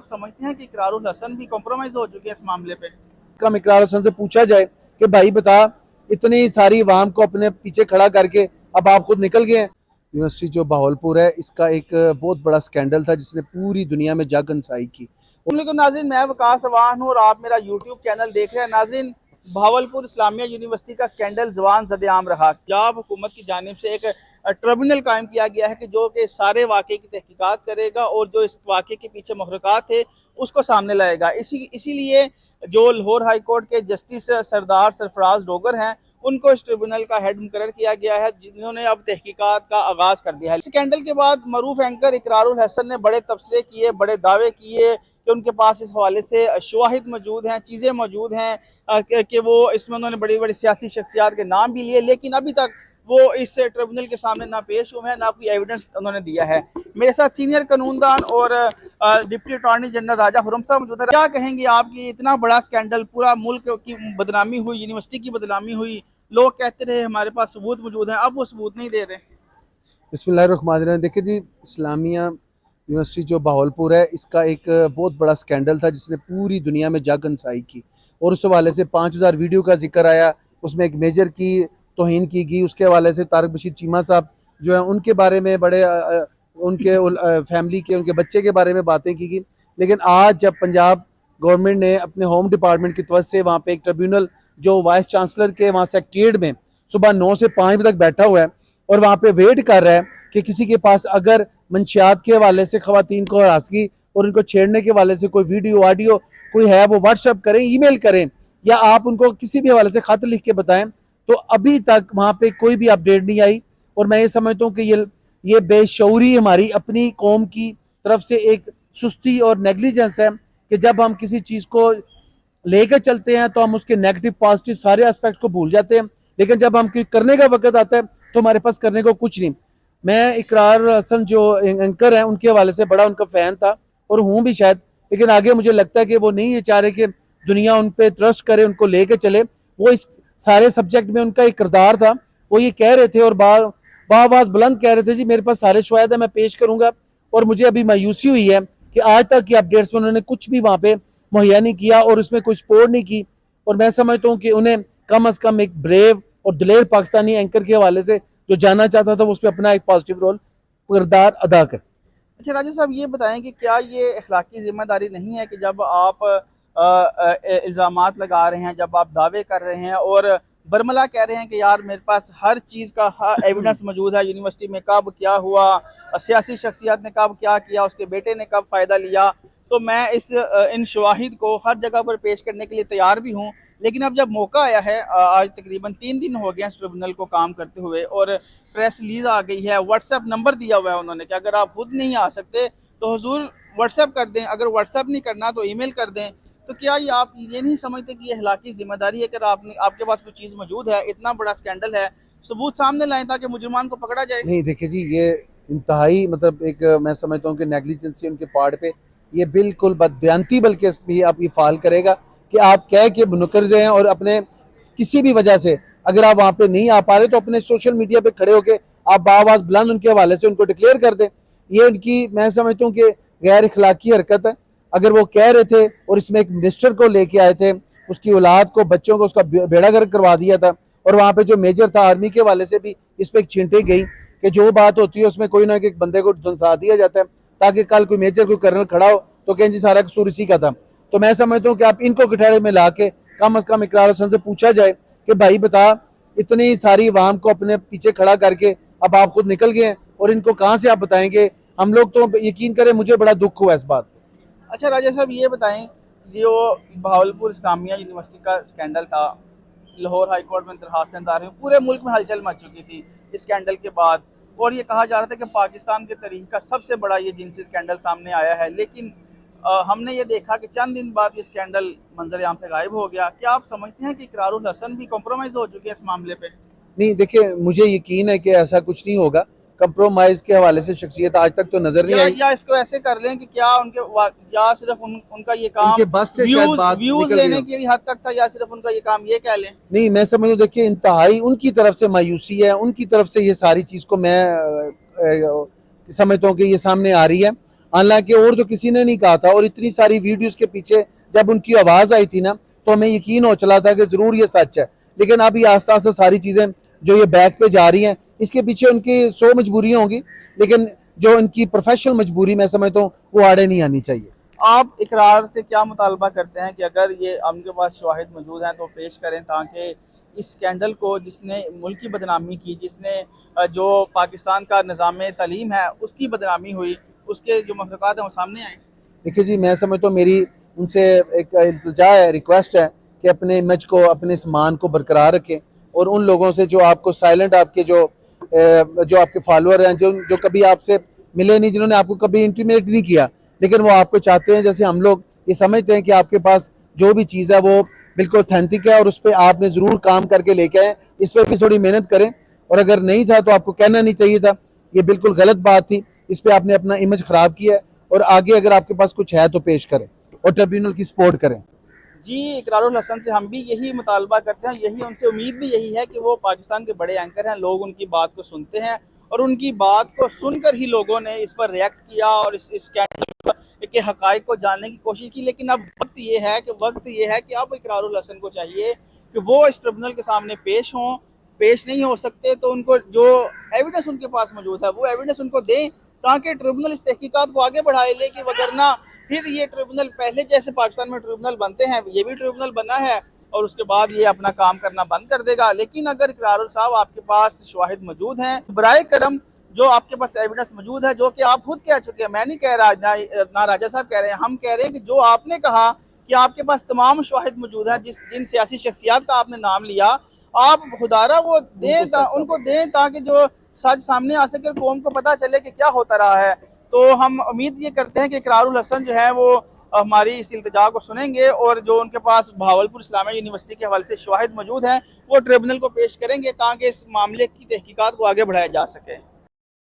आप समझते हैं कि इकरारुल हसन भी कॉम्प्रोमाइज हो चुके हैं इस मामले पे? कम इकरार हसन से पूछा जाए कि भाई बता, इतनी सारी अवाम को अपने पीछे खड़ा करके अब आप खुद निकल गए हैं। यूनिवर्सिटी जो बहावलपुर है, इसका एक बहुत बड़ा स्कैंडल था जिसने पूरी दुनिया में जग हंसाई की। नाज़रीन, मैं वकास अवान हूँ और आप मेरा यूट्यूब चैनल देख रहे हैं। नाज़रीन, बहावलपुर इस्लामिया यूनिवर्सिटी का स्कैंडल ज़बान ज़द-ए-आम रहा। पंजाब हुकूमत की जानिब से एक ट्रिब्यूनल कायम किया गया है कि जो कि सारे वाक़े की तहकीकात करेगा और जो इस वाक़े के पीछे मुहर्रिकात थे उसको सामने लाएगा। इसीलिए जो लाहौर हाई कोर्ट के जस्टिस सरदार सरफराज डोगर हैं, उनको इस ट्रिब्यूनल का हेड मुकर्रर किया गया है, जिन्होंने अब तहकीकात का आगाज़ कर दिया है। स्कैंडल के बाद मरूफ एंकर इकरारुल हसन ने बड़े तबसरे किए, बड़े दावे किए कि उनके पास इस हवाले से शवाहिद मौजूद हैं, चीज़ें मौजूद हैं कि वो इसमें उन्होंने बड़ी बड़ी सियासी शख्सियात के नाम भी लिए, लेकिन अभी तक वो इस ट्रिब्यूनल के सामने ना पेश हुए हैं, ना कोई एविडेंस उन्होंने दिया है। मेरे साथ सीनियर कानूनदान और डिप्टी अटॉर्नी जनरल राजा खुर्रम साहब मौजूद है। क्या कहेंगे आप कि इतना बड़ा स्कैंडल, पूरा मुल्क की बदनामी हुई, यूनिवर्सिटी की बदनामी हुई, लोग कहते रहे हमारे पास सबूत मौजूद हैं, अब वो सबूत नहीं दे रहे? बिस्मिल्लाहिर्रहमानिर्रहीम। देखिए जी, इस्लामिया यूनिवर्सिटी जो बहावलपुर है, इसका एक बहुत बड़ा स्कैंडल था जिसने पूरी दुनिया में जग हंसाई की, और उस हवाले से 5000 वीडियो का जिक्र आया। उसमें एक मेजर की तौहीन की गई। उसके हवाले से तारक बशीर चीमा साहब जो है उनके बारे में बड़े उनके फैमिली के, उनके बच्चे के बारे में बातें की गई। लेकिन आज जब पंजाब गवर्नमेंट ने अपने होम डिपार्टमेंट की तरफ से वहाँ पे एक ट्रिब्यूनल जो वाइस चांसलर के वहाँ सेक्रेटेरिएट में सुबह 9 से 5 बजे तक बैठा हुआ है और वहाँ पे वेट कर रहा है कि किसी के पास अगर मंशियात के हवाले से ख़वातीन को हरासगी और उनको छेड़ने के हवाले से कोई वीडियो ऑडियो कोई है, वो व्हाट्सएप करें, ईमेल करें, या आप उनको किसी भी हवाले से खत लिख के बताएं। तो अभी तक वहाँ पे कोई भी अपडेट नहीं आई, और मैं ये समझता हूँ कि ये बेशऊरी हमारी अपनी कौम की तरफ से एक सुस्ती और नेग्लिजेंस है कि जब हम किसी चीज़ को लेकर चलते हैं तो हम उसके नेगेटिव पॉजिटिव सारे एस्पेक्ट को भूल जाते हैं, लेकिन जब हम करने का वक्त आता है तो हमारे पास करने को कुछ नहीं। मैं इकरार हसन जो एंकर हैं उनके हवाले से बड़ा उनका फ़ैन था और हूँ भी शायद, लेकिन आगे मुझे लगता है कि वो नहीं ये चाह रहे कि दुनिया उन पर ट्रस्ट करे, उनको लेके चले। वो इस सारे सब्जेक्ट में उनका एक किरदार था। वो ये कह रहे थे और बावाज बुलंद कह रहे थे, जी मेरे पास सारे शवाहिद है, मैं पेश करूंगा। और मुझे अभी मायूसी हुई है कि आज तक की अपडेट्स में उन्होंने कुछ भी वहाँ पे मुहैया नहीं किया और उसमें कुछ सपोर्ट नहीं की। और मैं समझता हूँ कि उन्हें कम अज़ कम एक ब्रेव और दिलेर पाकिस्तानी एंकर के हवाले से जो जानना चाहता था वो उसमें अपना एक पॉजिटिव रोल किरदार अदा कर। अच्छा राजा साहब, ये बताएं कि क्या ये अखलाकी जिम्मेदारी नहीं है कि जब आप इल्ज़ामात लगा रहे हैं, जब आप दावे कर रहे हैं और बरमला कह रहे हैं कि यार मेरे पास हर चीज़ का एविडेंस मौजूद है, यूनिवर्सिटी में कब क्या हुआ, सियासी शख्सियत ने कब क्या किया, उसके बेटे ने कब फ़ायदा लिया, तो मैं इन शवाहिद को हर जगह पर पेश करने के लिए तैयार भी हूँ। लेकिन अब जब मौका आया है, आज तकरीबन 3 दिन हो गए हैं इस ट्रिब्यूनल को काम करते हुए और प्रेस रिलीज़ आ गई है, व्हाट्सएप नंबर दिया हुआ है उन्होंने कि अगर आप खुद नहीं आ सकते तो हुजूर व्हाट्सएप कर दें, अगर व्हाट्सएप नहीं करना तो ईमेल कर दें। तो क्या ये आप ये नहीं समझते कि ये अखलाकी जिम्मेदारी है कि आपके पास कोई चीज़ मौजूद है, इतना बड़ा स्कैंडल है, सबूत सामने लाएं ताकि मुजरिमान को पकड़ा जाए? नहीं देखिए जी, ये इंतहाई मतलब एक मैं समझता हूँ कि नेग्लिजेंसी उनके पार्ट पे, ये बिल्कुल बददियांती बल्कि भी आप ये फाल करेगा कि आप कह के मुनकर जाएँ और अपने किसी भी वजह से अगर आप वहाँ पे नहीं आ पा रहे तो अपने सोशल मीडिया पे खड़े होके आप बाआवाज़ बुलंद उनके हवाले से उनको डिक्लेयर कर दें। ये उनकी मैं समझता हूँ कि गैर इखलाकी हरकत है। अगर वो कह रहे थे और इसमें एक मिनिस्टर को लेके आए थे, उसकी औलाद को, बच्चों को उसका बेड़ा गर्क करवा दिया था, और वहाँ पे जो मेजर था आर्मी के हवाले से भी इस पर एक छींटी गई कि जो बात होती है उसमें कोई ना कोई बंदे को धुंसा दिया जाता है ताकि कल कोई मेजर कोई कर्नल खड़ा हो तो कहें जी सारा कसूर इसी का था। तो मैं समझता हूँ कि आप इनको कठारे में ला के कम अज़ कम इकरार हसन से पूछा जाए कि भाई बता, इतनी सारी अवाम को अपने पीछे खड़ा करके अब आप खुद निकल गए हैं और इनको कहाँ से आप बताएंगे। हम लोग तो यकीन करें, मुझे बड़ा दुख हुआ इस बात। अच्छा राजा साहब, ये बताएं, जो बहावलपुर इस्लामिया यूनिवर्सिटी का स्कैंडल था, लाहौर हाई कोर्ट में दरखास्तें दायर हुई, पूरे मुल्क में हलचल मच चुकी थी इस स्कैंडल के बाद, और ये कहा जा रहा था कि पाकिस्तान के तारीख का सबसे बड़ा ये जिनसी स्कैंडल सामने आया है। लेकिन हमने ये देखा कि चंद दिन बाद ये स्कैंडल मंजर आम से गायब हो गया। क्या आप समझते हैं कि इकरारुल हसन भी कॉम्प्रोमाइज़ हो चुके हैं इस मामले पे? नहीं देखिए, मुझे यकीन है कि ऐसा कुछ नहीं होगा। कंप्रोमाइज़ के हवाले से शख्सियत आज तक तो नज़र नहीं आई। या इसको ऐसे कर लें कि क्या या सिर्फ उनका ये काम उनके बस से शायद बात व्यूज निकल लेने गई के हद तक था, या सिर्फ उनका ये काम ये कह लें? नहीं, मैं समझ देखिए इंतहाई उनकी तरफ से मायूसी है, उनकी तरफ से ये सारी चीज़ को मैं समझता हूँ कि ये सामने आ रही है। حالانکہ اور تو کسی نے نہیں کہا تھا. اور اتنی ساری ویڈیوز کے پیچھے جب ان کی آواز آئی تھی نا تو ہمیں یقین ہو چلا تھا کہ ضرور یہ سچ ہے. لیکن اب یہ آہستہ آہستہ ساری چیزیں جو یہ بیک پہ جا رہی ہیں, اس کے پیچھے ان کی 100 مجبوریاں ہوں گی, لیکن جو ان کی پروفیشنل مجبوری میں سمجھتا ہوں وہ آڑے نہیں آنی چاہیے. آپ اقرار سے کیا مطالبہ کرتے ہیں کہ اگر یہ ہم کے پاس شواہد موجود ہیں تو پیش کریں, تاکہ اس اسکینڈل کو جس نے ملک کی بدنامی کی, جس نے جو پاکستان کا نظام تعلیم ہے اس کی بدنامی ہوئی, اس کے جو محرکات ہیں وہ سامنے آئیں؟ دیکھیے جی, میں سمجھتا ہوں میری ان سے ایک التجا ہے, ریکویسٹ ہے کہ اپنے امیج کو, اپنے اس مان کو برقرار رکھیں, اور ان لوگوں سے جو آپ کو سائلنٹ, آپ کے جو آپ کے فالوور ہیں, جو کبھی آپ سے ملے نہیں, جنہوں نے آپ کو کبھی انٹیمیٹ نہیں کیا, لیکن وہ آپ کو چاہتے ہیں, جیسے ہم لوگ یہ سمجھتے ہیں کہ آپ کے پاس جو بھی چیز ہے وہ بالکل اوتھینٹک ہے اور اس پہ آپ نے ضرور کام کر کے لے کے آئیں, اس پہ بھی تھوڑی محنت کریں. اور اگر نہیں تھا تو آپ کو کہنا نہیں چاہیے تھا, یہ بالکل غلط بات تھی, اس پہ آپ نے اپنا امیج خراب کیا ہے. اور آگے اگر آپ کے پاس کچھ ہے تو پیش کریں اور ٹریبیونل کی سپورٹ کریں. جی, اقرار الحسن سے ہم بھی یہی مطالبہ کرتے ہیں, یہی ان سے امید بھی یہی ہے کہ وہ پاکستان کے بڑے اینکر ہیں, لوگ ان کی بات کو سنتے ہیں, اور ان کی بات کو سن کر ہی لوگوں نے اس پر ریئیکٹ کیا اور اس اسکینڈل کے حقائق کو جاننے کی کوشش کی. لیکن اب وقت یہ ہے کہ اب اقرار الحسن کو چاہیے کہ وہ اس ٹریبونل کے سامنے پیش ہوں. پیش نہیں ہو سکتے تو ان کو جو ایویڈنس ان کے پاس موجود ہے وہ ایویڈنس ان کو دیں, تاکہ ٹریبونل اس تحقیقات کو آگے بڑھائے لے, کہ وگرنہ پھر یہ ٹریبونل پہلے جیسے پاکستان میں ٹریبونل بنتے ہیں, یہ بھی ٹریبونل بنا ہے اور اس کے بعد یہ اپنا کام کرنا بند کر دے گا. لیکن اگر اقرار صاحب آپ کے پاس شواہد موجود ہیں, برائے کرم جو آپ کے پاس ایویڈنس موجود ہے, جو کہ آپ خود کہہ چکے ہیں, میں نہیں کہہ رہا, نہ راجہ صاحب کہہ رہے ہیں, ہم کہہ رہے ہیں کہ جو آپ نے کہا کہ آپ کے پاس تمام شواہد موجود ہیں, جن سیاسی شخصیات کا آپ نے نام لیا, آپ خدارہ وہ دیں, ان کو دیں, تاکہ جو سچ سامنے آ سکے, قوم کو پتہ چلے کہ کیا ہوتا رہا ہے. تو ہم امید یہ کرتے ہیں کہ اقرار الحسن جو ہے وہ ہماری اس التجا کو سنیں گے, اور جو ان کے پاس بہاولپور اسلامیہ یونیورسٹی کے حوالے سے شواہد موجود ہیں وہ ٹریبونل کو پیش کریں گے, تاکہ اس معاملے کی تحقیقات کو آگے بڑھایا جا سکے.